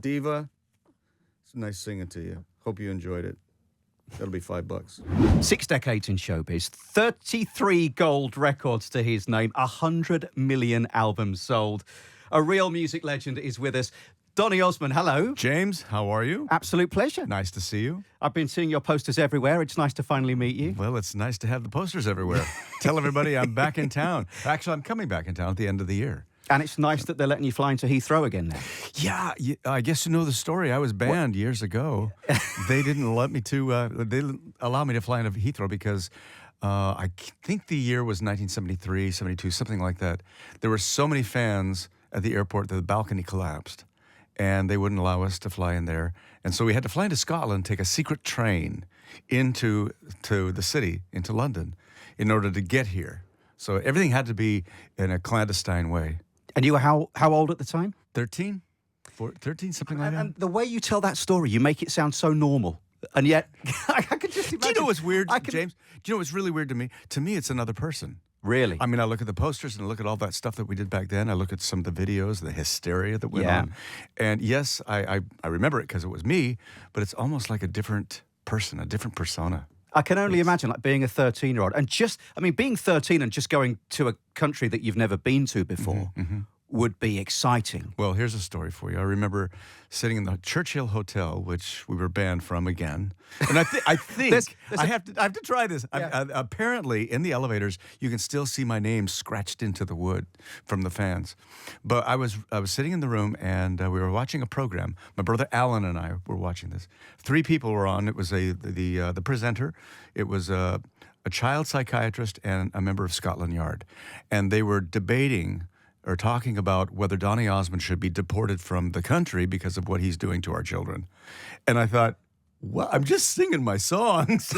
diva. It's nice singing to you. Hope you enjoyed it. That'll be $5. 6 decades in showbiz, 33 gold records to his name, 100 million albums sold. A real music legend is with us. Donny Osmond, hello. James, how are you? Absolute pleasure. Nice to see you. I've been seeing your posters everywhere. It's nice to finally meet you. Well, it's nice to have the posters everywhere. Tell everybody I'm back in town. Actually, I'm coming back in town at the end of the year. And it's nice that they're letting you fly into Heathrow again now. Yeah, I guess you know the story. I was banned years ago. They didn't let me to, they didn't allow me to fly into Heathrow because I think the year was 1973, 72, something like that. There were so many fans at the airport that the balcony collapsed. And they wouldn't allow us to fly in there. And so we had to fly into Scotland, take a secret train into the city, into London, in order to get here. So everything had to be in a clandestine way. And you were how old at the time? 13, something like that. And the way you tell that story, you make it sound so normal. And yet, I could just imagine. Do you know what's weird, James? Do you know what's really weird to me? To me, it's another person. Really? I mean, I look at the posters and I look at all that stuff that we did back then. I look at some of the videos, the hysteria that went on. And yes, I remember it because it was me, but it's almost like a different person, a different persona. I can only imagine like being a 13-year-old and being 13 and just going to a country that you've never been to before would be exciting. Well, here's a story for you. I remember sitting in the Churchill Hotel, which we were banned from again. And I think I have to try this. Yeah. Apparently, in the elevators, you can still see my name scratched into the wood from the fans. But I was sitting in the room, and we were watching a program. My brother Alan and I were watching this. 3 people were on. It was the presenter. It was a child psychiatrist and a member of Scotland Yard. And they were debating or talking about whether Donny Osmond should be deported from the country because of what he's doing to our children. And I thought, well, I'm just singing my songs,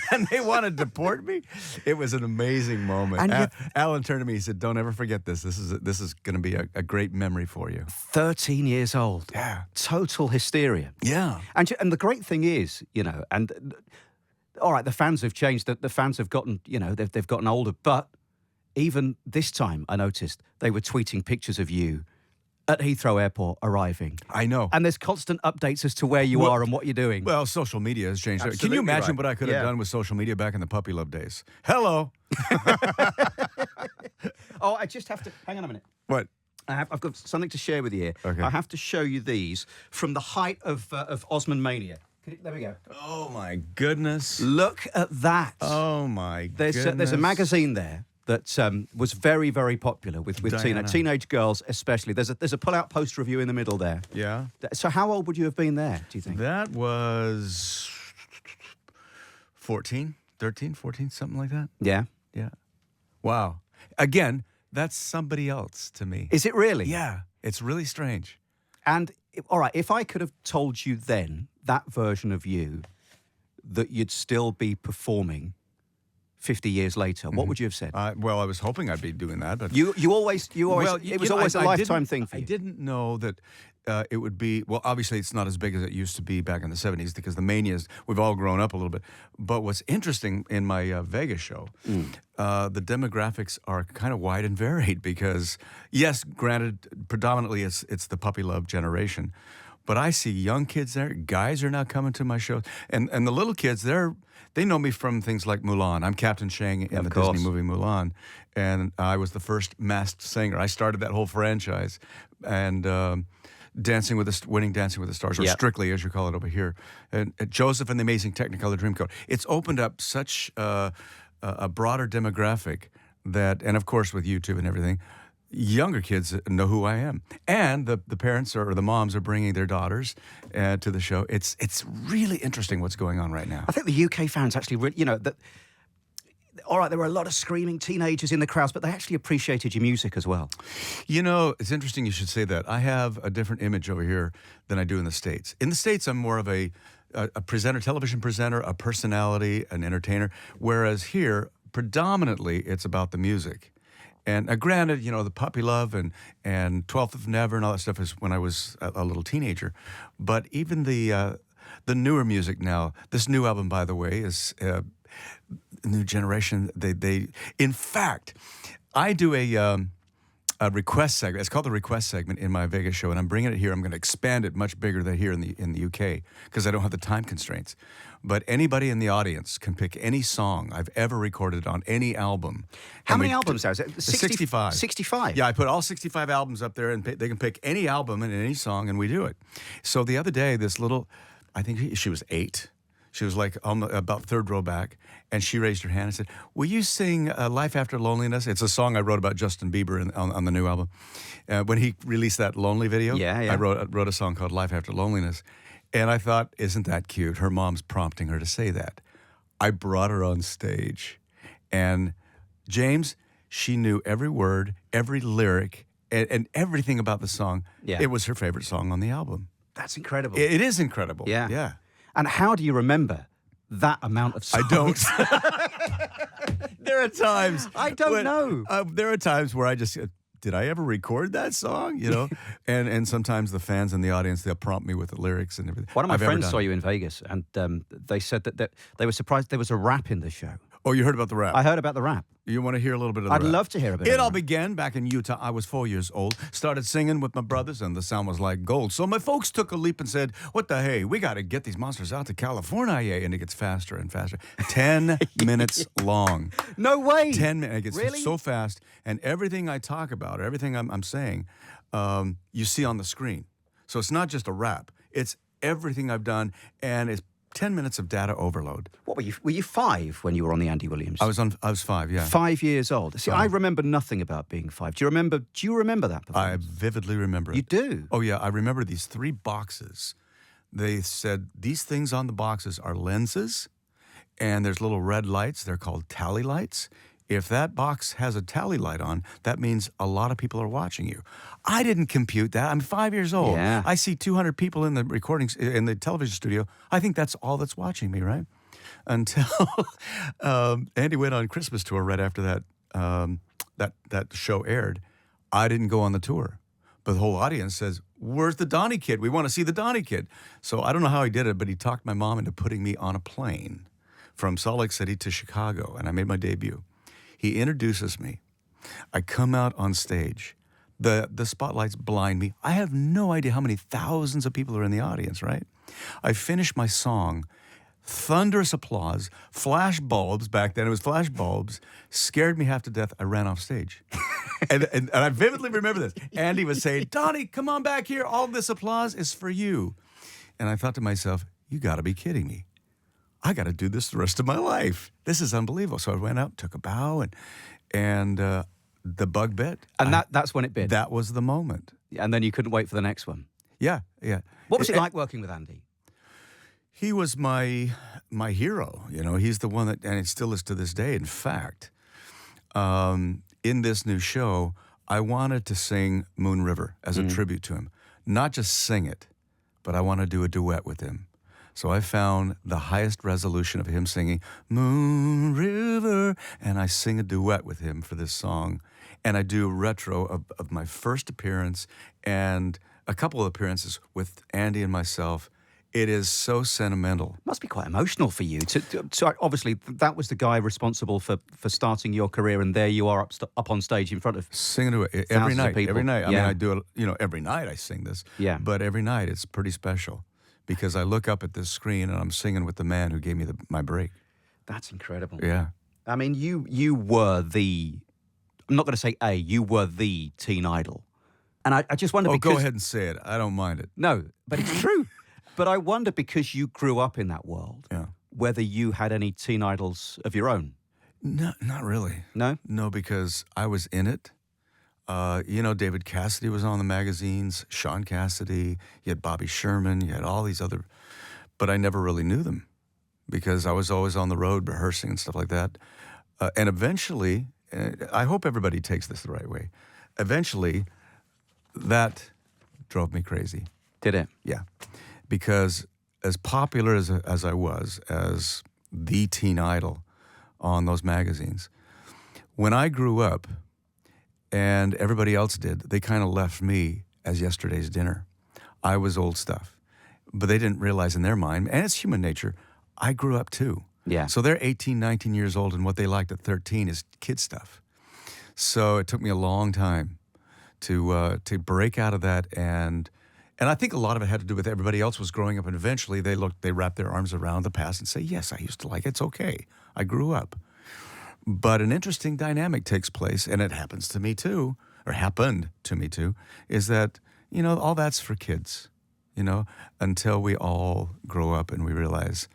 and they want to deport me? It was an amazing moment. And Alan turned to me, he said, don't ever forget this. This is going to be a great memory for you. 13 years old. Yeah. Total hysteria. Yeah. And the great thing is, and all right, the fans have changed. The fans have gotten, they've gotten older, but even this time, I noticed they were tweeting pictures of you at Heathrow Airport arriving. I know. And there's constant updates as to where you are and what you're doing. Well, social media has changed. Absolutely. Can you imagine what I could have done with social media back in the puppy love days? Hello. Oh, I just have to... Hang on a minute. What? I've got something to share with you here. Okay. I have to show you these from the height of Osmond mania. There we go. Oh, my goodness. Look at that. Oh, my goodness. There's a magazine there that was very, very popular with teenage girls especially. There's a pull-out poster of you in the middle there. Yeah. So how old would you have been there, do you think? That was 13, 14, something like that. Yeah. Yeah. Wow. Again, that's somebody else to me. Is it really? Yeah. It's really strange. And, all right, if I could have told you then, that version of you, that you'd still be performing 50 years later, what would you have said? Well, I was hoping I'd be doing that, but you always, well, it was always a lifetime thing for you. I didn't know that it would be, well, obviously it's not as big as it used to be back in the 70s because the manias, we've all grown up a little bit. But what's interesting in my Vegas show, the demographics are kind of wide and varied because, yes, granted, predominantly it's the puppy love generation. But I see young kids there. Guys are now coming to my shows. And the little kids, they know me from things like Mulan. I'm Captain Shang in the Disney movie Mulan. And I was the first masked singer. I started that whole franchise. And winning Dancing with the Stars, or Strictly, as you call it over here. And Joseph and the Amazing Technicolor Dreamcoat. It's opened up such a broader demographic that, and of course with YouTube and everything, younger kids know who I am. And the parents or the moms are bringing their daughters to the show. It's really interesting what's going on right now. I think the UK fans actually, all right, there were a lot of screaming teenagers in the crowds, but they actually appreciated your music as well. It's interesting you should say that. I have a different image over here than I do in the States. In the States, I'm more of a presenter, television presenter, a personality, an entertainer, whereas here, predominantly, it's about the music. And granted, the Puppy Love and 12th of Never and all that stuff is when I was a little teenager. But even the newer music now, this new album, by the way, is new generation. They in fact, I do a a request segment. It's called the request segment in my Vegas show, and I'm bringing it here. I'm going to expand it much bigger than here in the UK because I don't have the time constraints. But anybody in the audience can pick any song I've ever recorded on any album. How many albums are there? 65. 65? Yeah, I put all 65 albums up there, and they can pick any album and any song, and we do it. So the other day, this little, I think she was 8. She was like about third row back, and she raised her hand and said, "Will you sing Life After Loneliness?" It's a song I wrote about Justin Bieber on the new album. When he released that Lonely video, I wrote a song called Life After Loneliness. And I thought, isn't that cute? Her mom's prompting her to say that. I brought her on stage. And James, she knew every word, every lyric, and everything about the song. Yeah. It was her favorite song on the album. That's incredible. It is incredible. Yeah. Yeah. And how do you remember that amount of songs? I don't. There are times. I don't know. There are times where I just, did I ever record that song? You know, and sometimes the fans in the audience, they'll prompt me with the lyrics and everything. One of my friends saw you in Vegas, and they said that they were surprised there was a rap in the show. Oh, you heard about the rap? I heard about the rap. You want to hear a little bit of the I'd rap? love to hear a bit. It all began back in Utah. I was 4 years old. Started singing with my brothers, and the sound was like gold. So my folks took a leap and said, "What the hey? We got to get these monsters out to California." And it gets faster and faster. 10 minutes long. No way. 10 minutes. It gets Really? so fast, and everything I talk about, everything I'm saying, you see on the screen. So it's not just a rap. It's everything I've done, and it's 10 minutes of data overload. What were you? Were you 5 when you were on the Andy Williams? I was 5, yeah. 5 years old. See, I remember nothing about being 5. Do you remember that performance? I vividly remember it. You do? Oh, yeah. I remember these 3 boxes. They said these things on the boxes are lenses, and there's little red lights. They're called tally lights. If that box has a tally light on, that means a lot of people are watching you. I didn't compute that. I'm 5 years old. Yeah. I see 200 people in the recordings in the television studio. I think that's all that's watching me, right? Until Andy went on Christmas tour right after that show aired. I didn't go on the tour, but the whole audience says, "Where's the Donny Kid? We want to see the Donny Kid." So I don't know how he did it, but he talked my mom into putting me on a plane from Salt Lake City to Chicago, and I made my debut. He introduces me. I come out on stage. The spotlights blind me. I have no idea how many thousands of people are in the audience, right? I finish my song. Thunderous applause. Flash bulbs, back then it was flash bulbs, scared me half to death. I ran off stage. and I vividly remember this. Andy was saying, "Donny, come on back here. All this applause is for you." And I thought to myself, you got to be kidding me. I got to do this the rest of my life. This is unbelievable. So I went up, took a bow, and the bug bit. And that's when it bit? That was the moment. And then you couldn't wait for the next one? Yeah, yeah. What was it like working with Andy? He was my hero. You know, he's the one that, and it still is to this day. In fact, in this new show, I wanted to sing Moon River as a tribute to him. Not just sing it, but I want to do a duet with him. So I found the highest resolution of him singing Moon River, and I sing a duet with him for this song. And I do a retro of my first appearance and a couple of appearances with Andy and myself. It is so sentimental. It must be quite emotional for you. So obviously, that was the guy responsible for starting your career, and there you are up on stage in front of singing to it every night. People. Every night. Yeah. I mean, I do it. Every night I sing this. Yeah. But every night it's pretty special because I look up at this screen and I'm singing with the man who gave me my break. That's incredible. Yeah. I mean, you were the. I'm not going to say you were the teen idol, and I just wonder. Oh, because, go ahead and say it. I don't mind it. No, but it's true. But I wonder, because you grew up in that world, whether you had any teen idols of your own. No, not really. No? No, because I was in it. David Cassidy was on the magazines, Sean Cassidy, you had Bobby Sherman, you had all these other, but I never really knew them because I was always on the road rehearsing and stuff like that. And eventually, I hope everybody takes this the right way, eventually that drove me crazy. Did it? Yeah. Because as popular as I was, as the teen idol on those magazines, when I grew up and everybody else did, they kind of left me as yesterday's dinner. I was old stuff. But they didn't realize in their mind, and it's human nature, I grew up too. Yeah. So they're 18, 19 years old, and what they liked at 13 is kid stuff. So it took me a long time to break out of that. And I think a lot of it had to do with everybody else was growing up, and eventually they wrapped their arms around the past and say, yes, I used to like it. It's okay. I grew up. But an interesting dynamic takes place, and it happens to me too, or happened to me too, is that, all that's for kids, until we all grow up and we realize,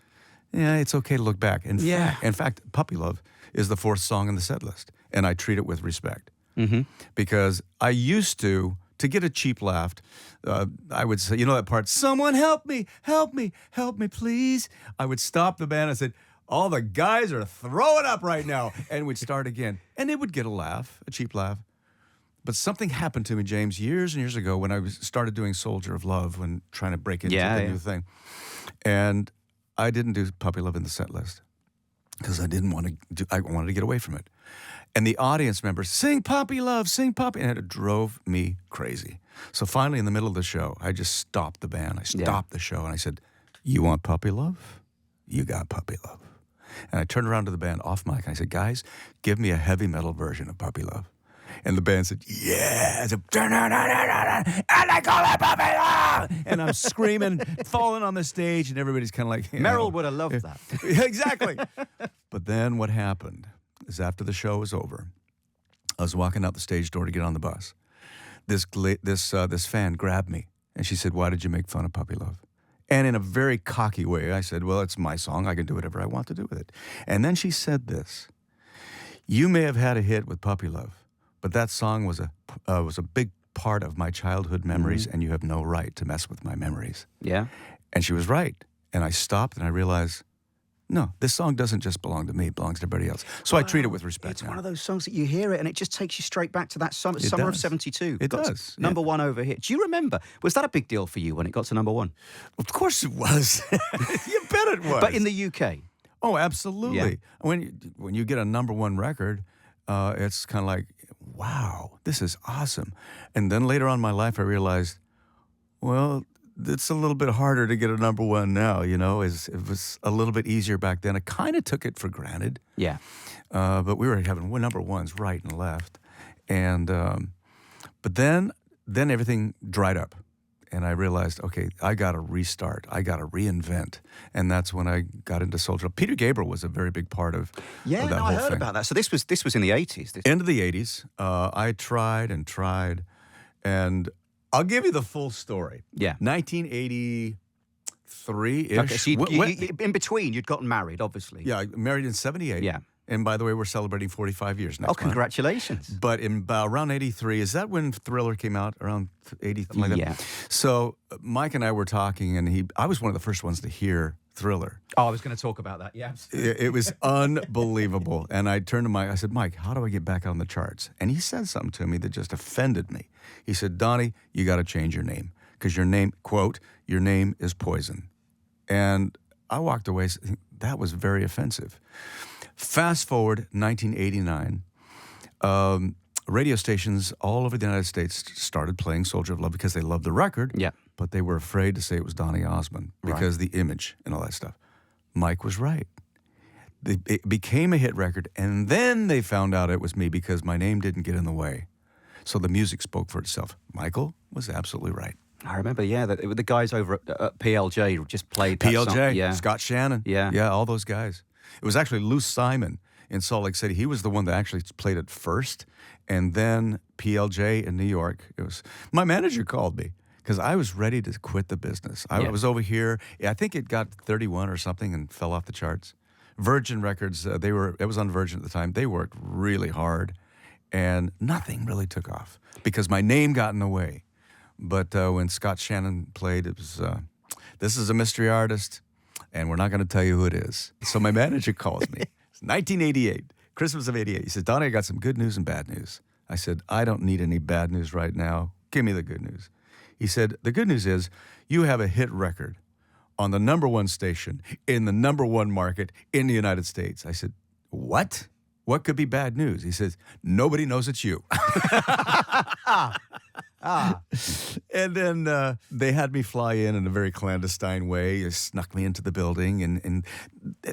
yeah, it's okay to look back. In fact, Puppy Love is the 4th song in the set list, and I treat it with respect. Mm-hmm. Because I used to get a cheap laugh, I would say, that part, someone help me, please. I would stop the band and said, all the guys are throwing up right now. And we'd start again. And it would get a laugh, a cheap laugh. But something happened to me, James, years and years ago when I started doing Soldier of Love, when trying to break into the new thing. And I didn't do Puppy Love in the set list because I wanted to get away from it. And the audience members, sing Puppy Love, sing Puppy. And it drove me crazy. So finally, in the middle of the show, I just stopped the band. I stopped the show and I said, you want Puppy Love? You got Puppy Love. And I turned around to the band off mic and I said, guys, give me a heavy metal version of Puppy Love. And the band said, yeah. I said, and I call it Puppy Love. And I'm screaming, falling on the stage, and everybody's kind of like, Merrill would have loved that. Exactly. But then what happened is after the show was over, I was walking out the stage door to get on the bus. This fan grabbed me, and she said, why did you make fun of Puppy Love? And in a very cocky way, I said, well, it's my song. I can do whatever I want to do with it. And then she said this, you may have had a hit with Puppy Love, but that song was a big part of my childhood memories, and you have no right to mess with my memories. Yeah. And she was right. And I stopped, and I realized, no, this song doesn't just belong to me. It belongs to everybody else. So I treat it with respect. It's one of those songs that you hear it, and it just takes you straight back to that summer of 72. It does. Number one over here. Do you remember? Was that a big deal for you when it got to number one? Of course it was. You bet it was. But in the UK? Oh, absolutely. Yeah. When you get a number one record, it's kind of like, wow, this is awesome. And then later on in my life, I realized, well, it's a little bit harder to get a number one now, it was a little bit easier back then. I kind of took it for granted. Yeah. But we were having number ones right and left. And but then everything dried up. And I realized, okay, I got to restart. I got to reinvent. And that's when I got into Soldier. Peter Gabriel was a very big part of that whole I heard thing. about that. So this was in the 80s. End of the 80s. I tried and tried. And I'll give you the full story. Yeah. 1983-ish. Okay, so you, in between, you'd gotten married, obviously. Yeah, I married in 78. Yeah. And by the way, we're celebrating 45 years next month. Congratulations. But in around 83, is that when Thriller came out? Around 80, something like that? Yeah. So Mike and I were talking, and I was one of the first ones to hear Thriller. Oh, I was going to talk about that, yeah. It was unbelievable. And I turned to Mike, I said, Mike, how do I get back on the charts? And he said something to me that just offended me. He said, Donny, you got to change your name. Because your name, quote, your name is poison. And I walked away, that was very offensive. Fast forward 1989, radio stations all over the United States started playing Soldier of Love because they loved the record, but they were afraid to say it was Donny Osmond because the image and all that stuff. Mike was right. It became a hit record, and then they found out it was me because my name didn't get in the way. So the music spoke for itself. Michael was absolutely right. I remember, the guys over at PLJ just played that PLJ, song. Scott Shannon. Yeah, all those guys. It was actually Lou Simon in Salt Lake City. He was the one that actually played it first, and then PLJ in New York. It was my manager called me because I was ready to quit the business. I was over here. I think it got 31 or something and fell off the charts. Virgin Records, it was on Virgin at the time. They worked really hard, and nothing really took off because my name got in the way. But when Scott Shannon played, it was, this is a mystery artist, and we're not going to tell you who it is. So my manager calls me. It's 1988, Christmas of 88. He said, Donny, I got some good news and bad news. I said, I don't need any bad news right now. Give me the good news. He said, the good news is you have a hit record on the number one station in the number one market in the United States. I said, what? What could be bad news? He says, nobody knows it's you. And then they had me fly in a very clandestine way. They snuck me into the building. And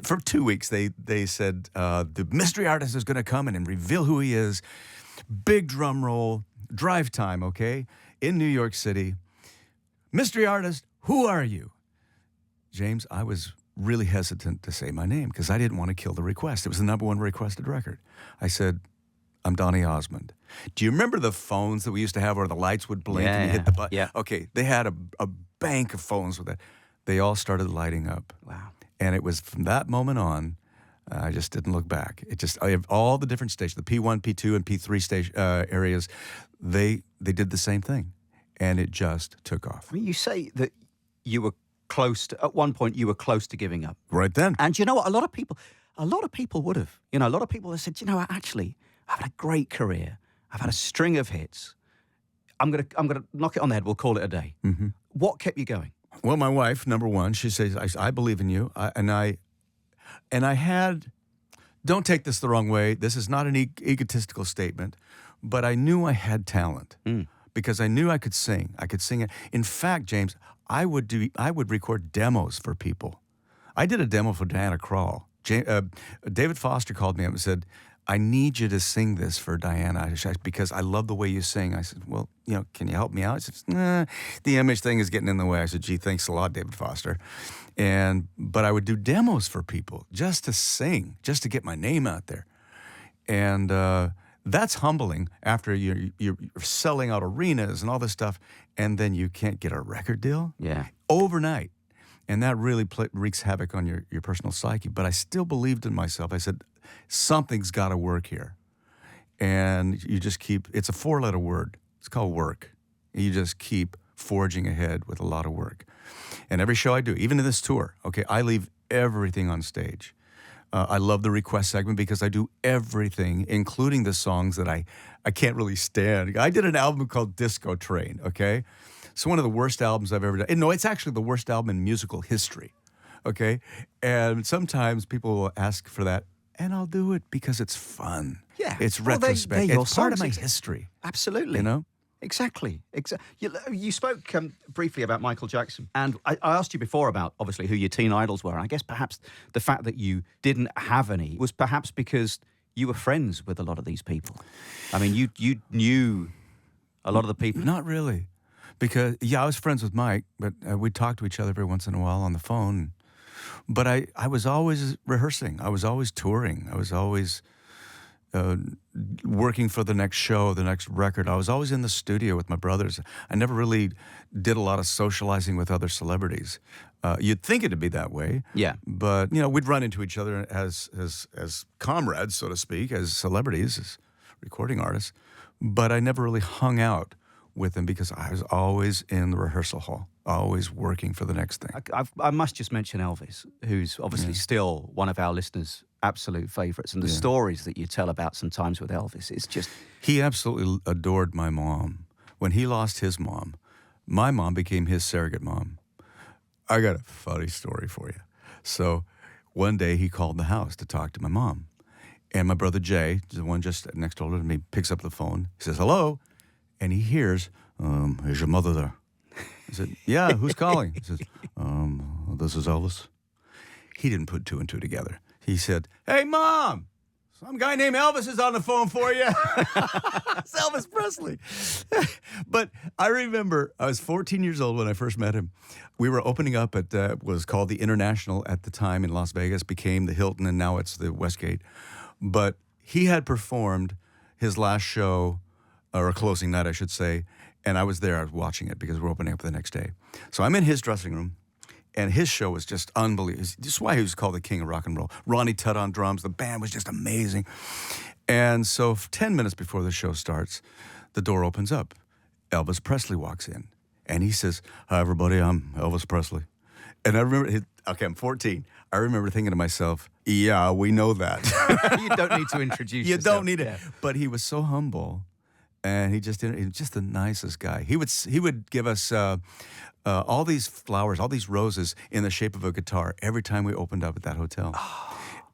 for 2 weeks, they said, the mystery artist is going to come in and reveal who he is. Big drum roll. drive time, okay, in New York City. Mystery artist, who are you? James, I was really hesitant to say my name because I didn't want to kill the request. It was the #1 requested record. I said, I'm Donny Osmond. Do you remember the phones that we used to have where the lights would blink and you hit the button? Yeah. Okay, they had a bank of phones with that. They all started lighting up. Wow. And it was from that moment on, I just didn't look back. I have all the different stations, the P1, P2, and P3 station areas, they did the same thing. And it just took off. I mean, you say that you were at one point you were close to giving up. Right then. And you know what? A lot of people would have. You know, a lot of people have said, you know what, actually, I've had a great career. I've had a string of hits. I'm gonna knock it on the head. We'll call it a day. Mm-hmm. What kept you going? Well, my wife, #1, she says, I believe in you. And I had, don't take this the wrong way, this is not an egotistical statement, but I knew I had talent because I knew I could sing. I could sing it. In fact, James, I would record demos for people. I did a demo for Diana Krall. David Foster called me up and said, I need you to sing this for Diana because I love the way you sing. I said, well, can you help me out? He said, nah, the image thing is getting in the way. I said, gee, thanks a lot, David Foster. But I would do demos for people just to sing, just to get my name out there. And that's humbling after you're selling out arenas and all this stuff, and then you can't get a record deal overnight. And that really wreaks havoc on your personal psyche. But I still believed in myself. I said, something's got to work here. And you just it's a 4-letter word. It's called work. You just keep forging ahead with a lot of work. And every show I do, even in this tour, okay, I leave everything on stage. I love the request segment because I do everything, including the songs that I can't really stand. I did an album called Disco Train, okay? It's one of the worst albums I've ever done. No, it's actually the worst album in musical history, okay? And sometimes people will ask for that, and I'll do it because it's fun. Yeah. It's retrospect. They're it's part of my history. Absolutely. You know? Exactly. You spoke briefly about Michael Jackson, and I asked you before about, obviously, who your teen idols were. And I guess perhaps the fact that you didn't have any was perhaps because you were friends with a lot of these people. I mean, you knew a lot of the people. Not really. Because, I was friends with Mike, but we'd talk to each other every once in a while on the phone. But I was always rehearsing. I was always touring. I was always working for the next show, the next record. I was always in the studio with my brothers. I never really did a lot of socializing with other celebrities. You'd think it'd be that way. Yeah. But, we'd run into each other as comrades, so to speak, as celebrities, as recording artists. But I never really hung out with them because I was always in the rehearsal hall, always working for the next thing. I must just mention Elvis, who's obviously still one of our listeners' absolute favourites, and the stories that you tell about sometimes with Elvis, it's just... He absolutely adored my mom. When he lost his mom, my mom became his surrogate mom. I got a funny story for you. So one day he called the house to talk to my mom, and my brother Jay, the one just next door to me, picks up the phone. He says, hello. And he hears, is your mother there? I said, yeah, who's calling? He says, this is Elvis. He didn't put 2 and 2 together. He said, hey, Mom, some guy named Elvis is on the phone for you. It's Elvis Presley. But I remember I was 14 years old when I first met him. We were opening up at was called the International at the time in Las Vegas, became the Hilton, and now it's the Westgate. But he had performed his last show, or a closing night, I should say, and I was there. I was watching it because we're opening up the next day. So I'm in his dressing room, and his show was just unbelievable. This is why he was called the king of rock and roll. Ronnie Tutt on drums. The band was just amazing. And so 10 minutes before the show starts, the door opens up. Elvis Presley walks in, and he says, hi, everybody, I'm Elvis Presley. And I remember, I'm 14. I remember thinking to myself, yeah, we know that. You don't need to introduce yourself. You don't need it. Yeah. But he was so humble. And he was just the nicest guy. He would give us all these flowers, all these roses in the shape of a guitar every time we opened up at that hotel.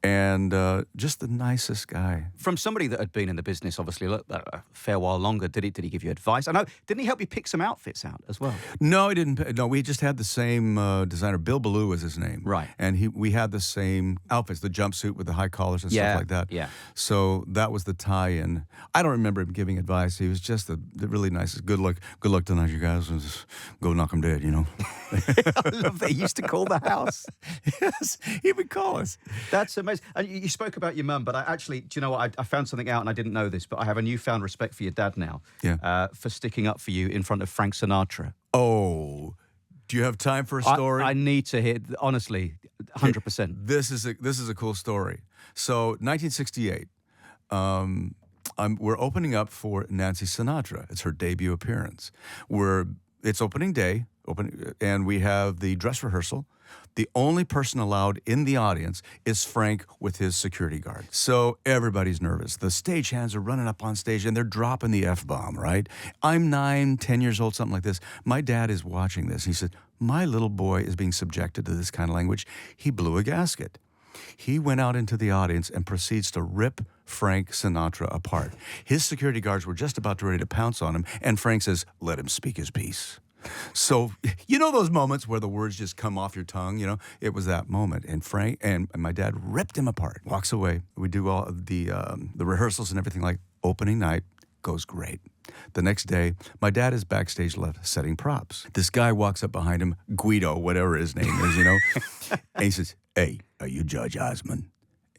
and just the nicest guy. From somebody that had been in the business, obviously, a fair while longer, did he give you advice? I know, didn't he help you pick some outfits out as well? No, he didn't. No, we just had the same designer. Bill Ballou was his name. Right. And we had the same outfits, the jumpsuit with the high collars and stuff like that. Yeah. So that was the tie-in. I don't remember him giving advice. He was just the really nicest. Good luck tonight, you guys. Just go knock 'em dead, you know. I love that. He used to call the house. Yes, he would call us. That's amazing. And you spoke about your mum, but I actually, do you know what? I found something out and I didn't know this, but I have a newfound respect for your dad now. Yeah. For sticking up for you in front of Frank Sinatra. Oh, do you have time for a story? I need to hear, honestly, 100%. This is a cool story. So 1968, we're opening up for Nancy Sinatra. It's her debut appearance. It's opening day, and we have the dress rehearsal. The only person allowed in the audience is Frank with his security guard. So everybody's nervous. The stagehands are running up on stage and they're dropping the F-bomb, right? I'm 9, 10 years old, something like this. My dad is watching this. He said, my little boy is being subjected to this kind of language. He blew a gasket. He went out into the audience and proceeds to rip Frank Sinatra apart. His security guards were just about ready to pounce on him, and Frank says, let him speak his piece. So, you know those moments where the words just come off your tongue, you know? It was that moment. And Frank and my dad ripped him apart, walks away. We do all of the rehearsals and everything like opening night. Goes great. The next day, my dad is backstage left setting props. This guy walks up behind him, Guido, whatever his name is, you know? And he says, hey, are you Judge Osmond?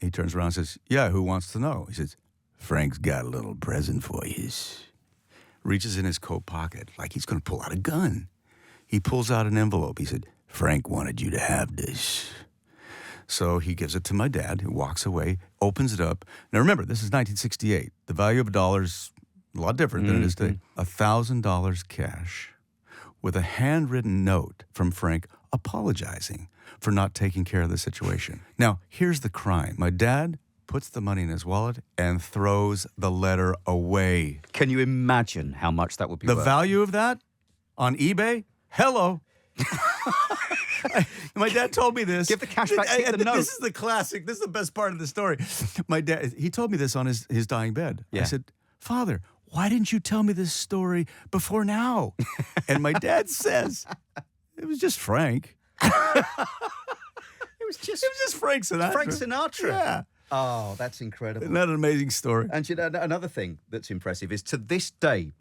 He turns around and says, yeah, who wants to know? He says, Frank's got a little present for you. Reaches in his coat pocket like he's going to pull out a gun. He pulls out an envelope. He said, Frank wanted you to have this. So he gives it to my dad, who walks away, opens it up. Now remember, this is 1968. The value of a dollar is a lot different than it is today. $1,000 cash with a handwritten note from Frank apologizing for not taking care of the situation. Now, here's the crime. My dad puts the money in his wallet and throws the letter away. Can you imagine how much that would be The worth? value of that on eBay? Hello. My dad told me this. Give the cash back, keep the note. This is the classic. This is the best part of the story. My dad, he told me this on his dying bed. Yeah. I said, Father, why didn't you tell me this story before now? And my dad says, it was just Frank. It was just Frank Sinatra. Frank Sinatra. Yeah. Oh, that's incredible. Isn't that an amazing story? And you know, another thing that's impressive is to this day,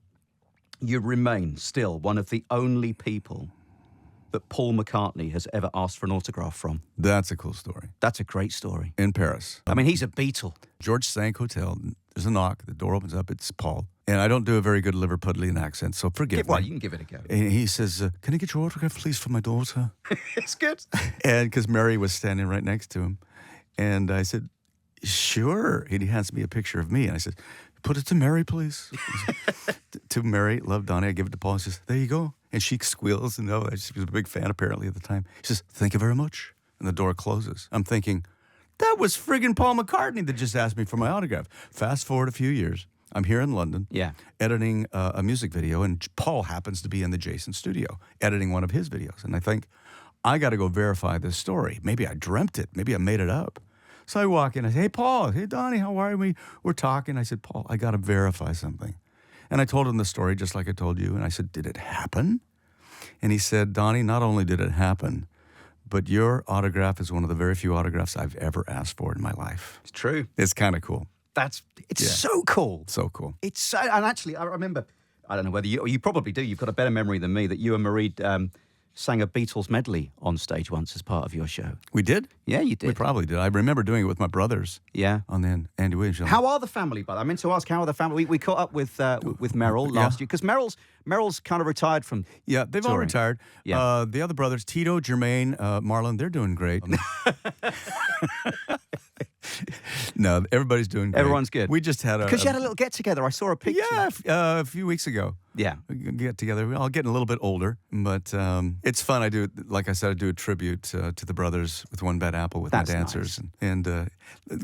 you remain still one of the only people that Paul McCartney has ever asked for an autograph from. That's a cool story. That's a great story. In Paris. I mean, he's a Beatle. George Sank Hotel. There's a knock. The door opens up. It's Paul. And I don't do a very good Liverpudlian accent, so forgive Well, me. you can give it a go. And he says, can I get your autograph, please, for my daughter? It's good. And because Mary was standing right next to him. And I said, sure. And he hands me a picture of me. And I said, put it to Mary, please. To Mary, love Donny. I give it to Paul. And says, there you go. And she squeals. And she was a big fan, apparently, at the time. She says, thank you very much. And the door closes. I'm thinking, that was friggin' Paul McCartney that just asked me for my autograph. Fast forward a few years. I'm here in London, editing a music video, and Paul happens to be in the Jason studio, editing one of his videos. And I think, I got to go verify this story. Maybe I dreamt it. Maybe I made it up. So I walk in, I say, hey, Paul, hey, Donny, how are we? We're talking. I said, Paul, I got to verify something. And I told him the story just like I told you. And I said, did it happen? And he said, Donny, not only did it happen, but your autograph is one of the very few autographs I've ever asked for in my life. It's true. It's kind of cool. It's so cool. So cool. It's so, and actually, I remember, I don't know whether you probably do, you've got a better memory than me, that you and Marie sang a Beatles medley on stage once as part of your show. We did? Yeah, you did. We probably did. I remember doing it with my brothers. Yeah. On the Andy Williams show. How are the family, by the way? I meant to ask, how are the family? We caught up with Merrill last year, because Merrill's kind of retired from Yeah, they've all touring. retired. Yeah. The other brothers, Tito, Jermaine, Marlon, they're doing great. No, everybody's doing great. Everyone's good. We just had Because you had a little get-together. I saw a picture. Yeah, a few weeks ago. Yeah. We can get together. We're all getting a little bit older, but it's fun. I do, like I said, I do a tribute to the brothers with One Bad Apple with That's my dancers. nice. And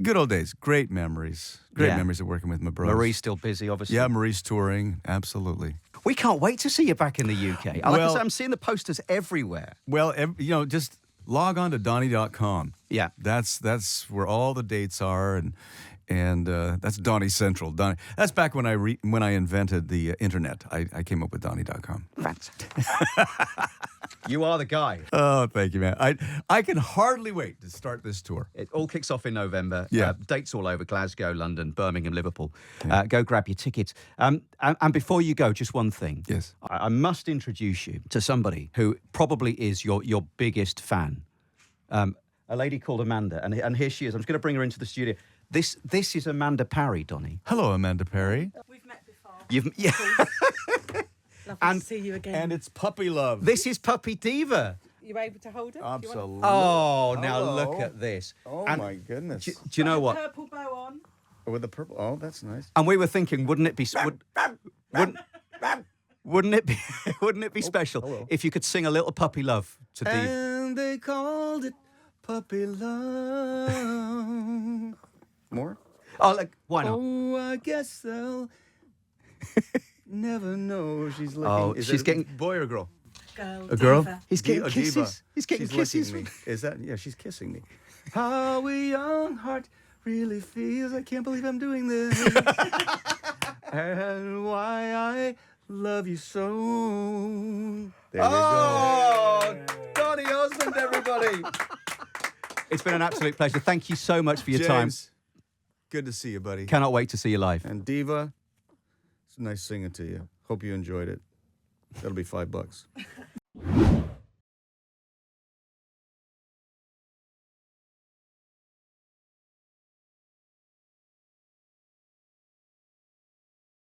good old days. Great memories. Great memories of working with my brothers. Marie's still busy, obviously. Yeah, Marie's touring. Absolutely. We can't wait to see you back in the UK. Like I said, I'm seeing the posters everywhere. Well, just log on to Donny.com. Yeah. That's where all the dates are, and that's Donny Central. Donny. That's back when I invented the internet. I came up with Donny.com. Fantastic. You are the guy. Oh, thank you, man. I can hardly wait to start this tour. It all kicks off in November. Yeah. Dates all over: Glasgow, London, Birmingham, Liverpool. Go grab your tickets. And before you go, just one thing. Yes. I must introduce you to somebody who probably is your biggest fan. A lady called Amanda, and here she is. I'm just going to bring her into the studio. This is Amanda Parry, Donny. Hello, Amanda Parry. We've met before. Yeah. Lovely to see you again. And it's puppy love. This is Puppy Diva. You able to hold her? Absolutely. Oh, now Hello. look at this. Oh, And my goodness. Do you know what? Purple bow on. With the purple. Oh, that's nice. And we were thinking, wouldn't it be wouldn't it be special hello. if you could sing a little puppy love to Diva? And they called it puppy love. More? Oh, like, why not? Oh, I guess they'll never know she's looking. Oh, Is she's it getting- boy or girl? Girl. A girl? Diva. He's getting A kisses. diva. He's getting She's kisses. licking me. Is that? Yeah, she's kissing me. How a young heart really feels. I can't believe I'm doing this. And why I love you so. There you Oh, go. Donny Osmond, everybody. It's been an absolute pleasure. Thank you so much for your time. James, good to see you, buddy. Cannot wait to see you live. And Diva, it's nice singing to you. Hope you enjoyed it. That'll be $5.